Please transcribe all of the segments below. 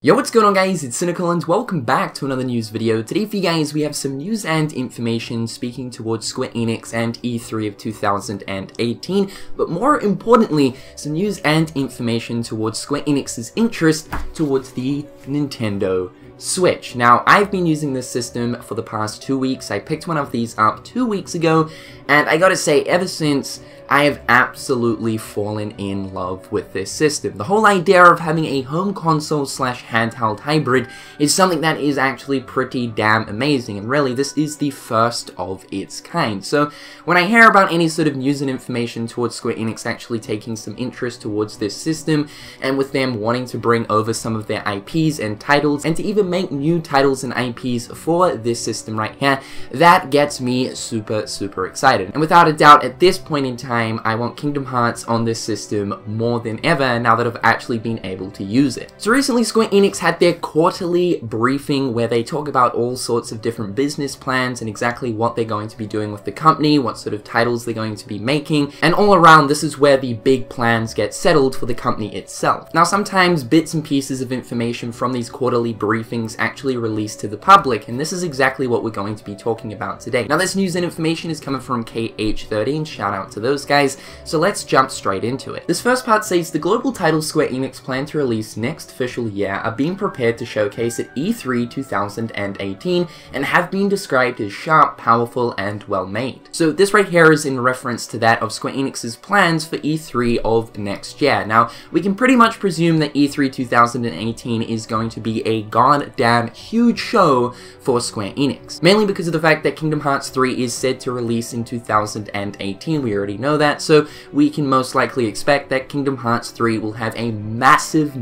Yo, what's going on guys, it's Cynical and welcome back to another news video. Today for you guys we have some news and information speaking towards Square Enix and E3 of 2018, but more importantly, some news and information towards Square Enix's interest towards the Nintendo Switch. Now, I've been using this system for the past 2 weeks. I picked one of these up 2 weeks ago, and I gotta say, ever since, I have absolutely fallen in love with this system. The whole idea of having a home console slash handheld hybrid is something that is actually pretty damn amazing, and really this is the first of its kind. So when I hear about any sort of news and information towards Square Enix actually taking some interest towards this system, and with them wanting to bring over some of their IPs and titles, and to even make new titles and IPs for this system right here, that gets me super excited. And without a doubt, at this point in time, I want Kingdom Hearts on this system more than ever now that I've actually been able to use it. So recently Square Enix had their quarterly briefing where they talk about all sorts of different business plans and exactly what they're going to be doing with the company, what sort of titles they're going to be making, and all around this is where the big plans get settled for the company itself. Now sometimes bits and pieces of information from these quarterly briefings actually release to the public, and this is exactly what we're going to be talking about today. Now this news and information is coming from KH13, shout out to those guys, so let's jump straight into it. This first part says the global titles Square Enix plan to release next fiscal year are being prepared to showcase at E3 2018 and have been described as sharp, powerful, and well made. So this right here is in reference to that of Square Enix's plans for E3 of next year. Now we can pretty much presume that E3 2018 is going to be a goddamn huge show for Square Enix, mainly because of the fact that Kingdom Hearts 3 is said to release in 2018. We already know that, so we can most likely expect that Kingdom Hearts 3 will have a massive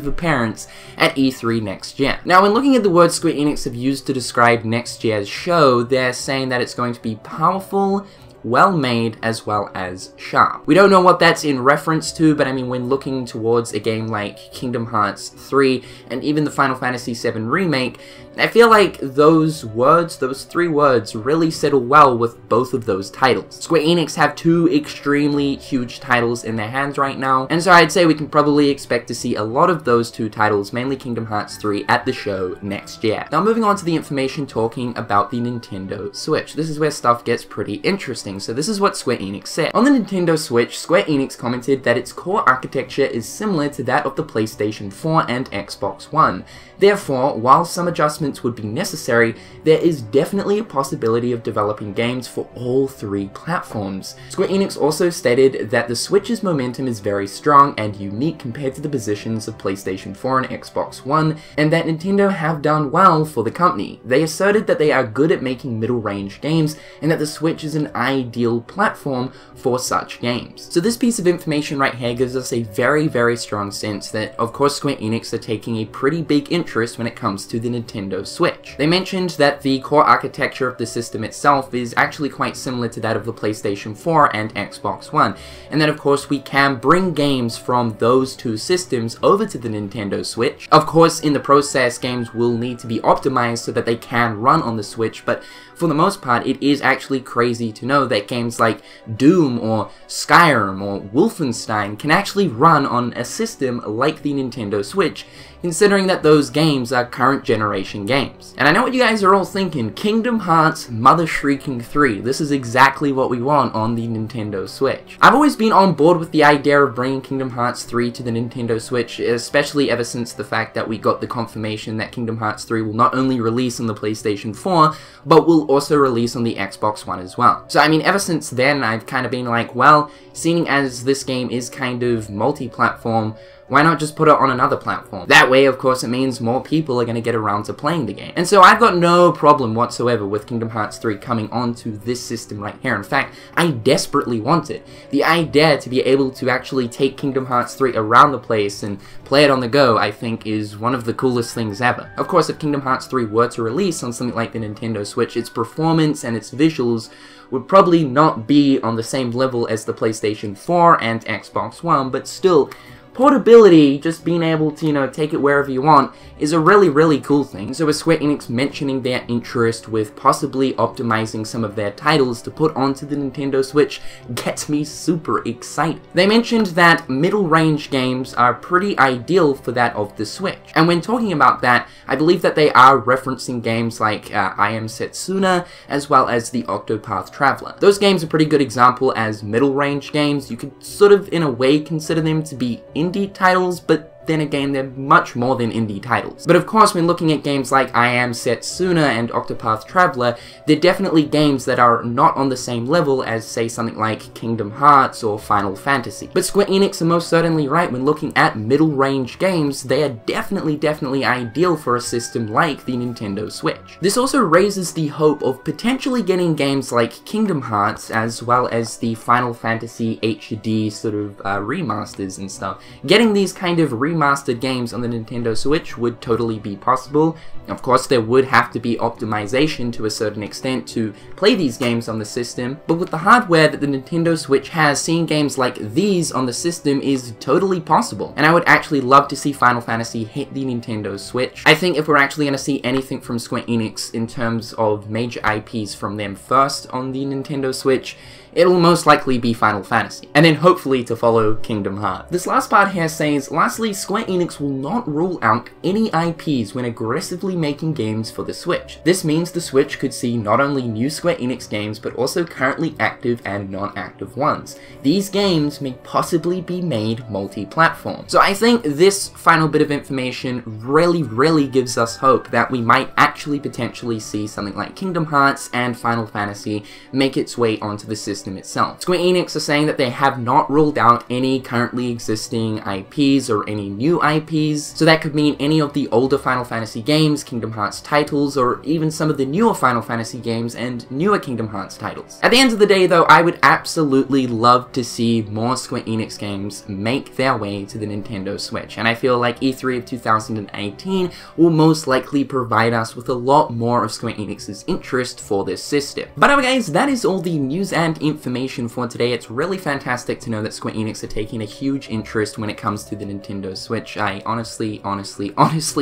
appearance at E3 next year. Now, when looking at the words Square Enix have used to describe next year's show, they're saying that it's going to be powerful, well made, as well as sharp. We don't know what that's in reference to, but I mean, when looking towards a game like Kingdom Hearts 3 and even the Final Fantasy VII Remake, I feel like those three words really settle well with both of those titles. Square Enix have two extremely huge titles in their hands right now, and so I'd say we can probably expect to see a lot of those two titles, mainly Kingdom Hearts 3, at the show next year. Now moving on to the information talking about the Nintendo Switch. This is where stuff gets pretty interesting. So this is what Square Enix said. On the Nintendo Switch, Square Enix commented that its core architecture is similar to that of the PlayStation 4 and Xbox One. Therefore, while some adjustments would be necessary, there is definitely a possibility of developing games for all three platforms. Square Enix also stated that the Switch's momentum is very strong and unique compared to the positions of PlayStation 4 and Xbox One, and that Nintendo have done well for the company. They asserted that they are good at making middle-range games, and that the Switch is an ideal platform for such games. So this piece of information right here gives us a very strong sense that, of course, Square Enix are taking a pretty big interest when it comes to the Nintendo Switch. They mentioned that the core architecture of the system itself is actually quite similar to that of the PlayStation 4 and Xbox One, and that of course we can bring games from those two systems over to the Nintendo Switch. Of course, in the process, games will need to be optimized so that they can run on the Switch, but for the most part, it is actually crazy to know that games like Doom or Skyrim or Wolfenstein can actually run on a system like the Nintendo Switch, considering that those games are current generation games. And I know what you guys are all thinking, Kingdom Hearts Mother Shrieking 3, this is exactly what we want on the Nintendo Switch. I've always been on board with the idea of bringing Kingdom Hearts 3 to the Nintendo Switch, especially ever since the fact that we got the confirmation that Kingdom Hearts 3 will not only release on the PlayStation 4, but will also release on the Xbox One as well. So I mean, ever since then, I've kind of been like, well, seeing as this game is kind of multi-platform, why not just put it on another platform? That way, of course, it means more people are going to get around to playing the game. And so I've got no problem whatsoever with Kingdom Hearts 3 coming onto this system right here. In fact, I desperately want it. The idea to be able to actually take Kingdom Hearts 3 around the place and play it on the go, I think, is one of the coolest things ever. Of course, if Kingdom Hearts 3 were to release on something like the Nintendo Switch, its performance and its visuals would probably not be on the same level as the PlayStation 4 and Xbox One, but still, portability, just being able to, you know, take it wherever you want, is a really, really cool thing. So with Square Enix mentioning their interest with possibly optimizing some of their titles to put onto the Nintendo Switch gets me super excited. They mentioned that middle-range games are pretty ideal for that of the Switch. And when talking about that, I believe that they are referencing games like I Am Setsuna, as well as the Octopath Traveler. Those games are a pretty good example as middle-range games. You could sort of, in a way, consider them to be indie titles, but then again, they're much more than indie titles. But of course, when looking at games like I Am Setsuna and Octopath Traveler, they're definitely games that are not on the same level as, say, something like Kingdom Hearts or Final Fantasy. But Square Enix are most certainly right when looking at middle-range games. They are definitely ideal for a system like the Nintendo Switch. This also raises the hope of potentially getting games like Kingdom Hearts, as well as the Final Fantasy HD sort of remasters and stuff. Getting these kind of remastered games on the Nintendo Switch would totally be possible. Of course, there would have to be optimization to a certain extent to play these games on the system, but with the hardware that the Nintendo Switch has, seeing games like these on the system is totally possible. And I would actually love to see Final Fantasy hit the Nintendo Switch. I think if we're actually going to see anything from Square Enix in terms of major IPs from them first on the Nintendo Switch, it'll most likely be Final Fantasy, and then hopefully to follow Kingdom Hearts. This last part here says, lastly, Square Enix will not rule out any IPs when aggressively making games for the Switch. This means the Switch could see not only new Square Enix games, but also currently active and non-active ones. These games may possibly be made multi-platform. So I think this final bit of information really gives us hope that we might actually potentially see something like Kingdom Hearts and Final Fantasy make its way onto the system itself. Square Enix are saying that they have not ruled out any currently existing IPs or any new IPs, so that could mean any of the older Final Fantasy games, Kingdom Hearts titles, or even some of the newer Final Fantasy games and newer Kingdom Hearts titles. At the end of the day though, I would absolutely love to see more Square Enix games make their way to the Nintendo Switch, and I feel like E3 of 2018 will most likely provide us with a lot more of Square Enix's interest for this system. But anyway guys, that is all the news and information for today. It's really fantastic to know that Square Enix are taking a huge interest when it comes to the Nintendo Switch. I honestly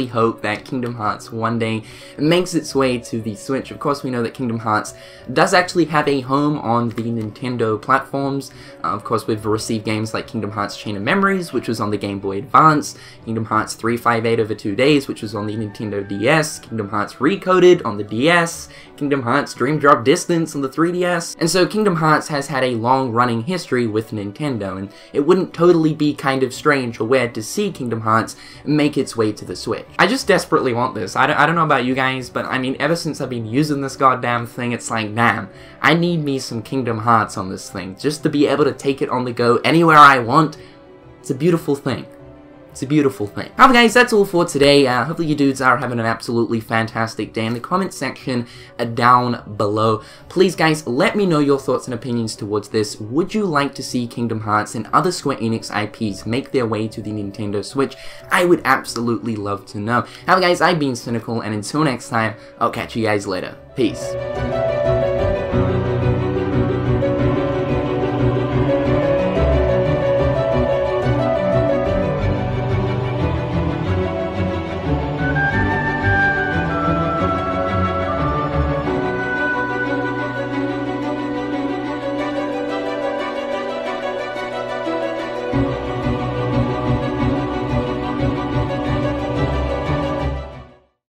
hope that Kingdom Hearts one day makes its way to the Switch. Of course, we know that Kingdom Hearts does actually have a home on the Nintendo platforms. Of course, we've received games like Kingdom Hearts Chain of Memories, which was on the Game Boy Advance, Kingdom Hearts 358 Over 2 Days, which was on the Nintendo DS, Kingdom Hearts Recoded on the DS, Kingdom Hearts Dream Drop Distance on the 3DS, and so Kingdom Hearts has had a long-running history with Nintendo, and it wouldn't totally be kind of strange or weird to see Kingdom Hearts make its way to the Switch. I just desperately want this. I don't know about you guys, but I mean, ever since I've been using this goddamn thing, it's like, damn, I need me some Kingdom Hearts on this thing, just to be able to take it on the go anywhere I want. It's a beautiful thing. It's a beautiful thing. However guys, that's all for today. Hopefully you dudes are having an absolutely fantastic day. In the comment section down below, please guys, let me know your thoughts and opinions towards this. Would you like to see Kingdom Hearts and other Square Enix IPs make their way to the Nintendo Switch? I would absolutely love to know. However guys, I've been Cynical, and until next time, I'll catch you guys later. Peace.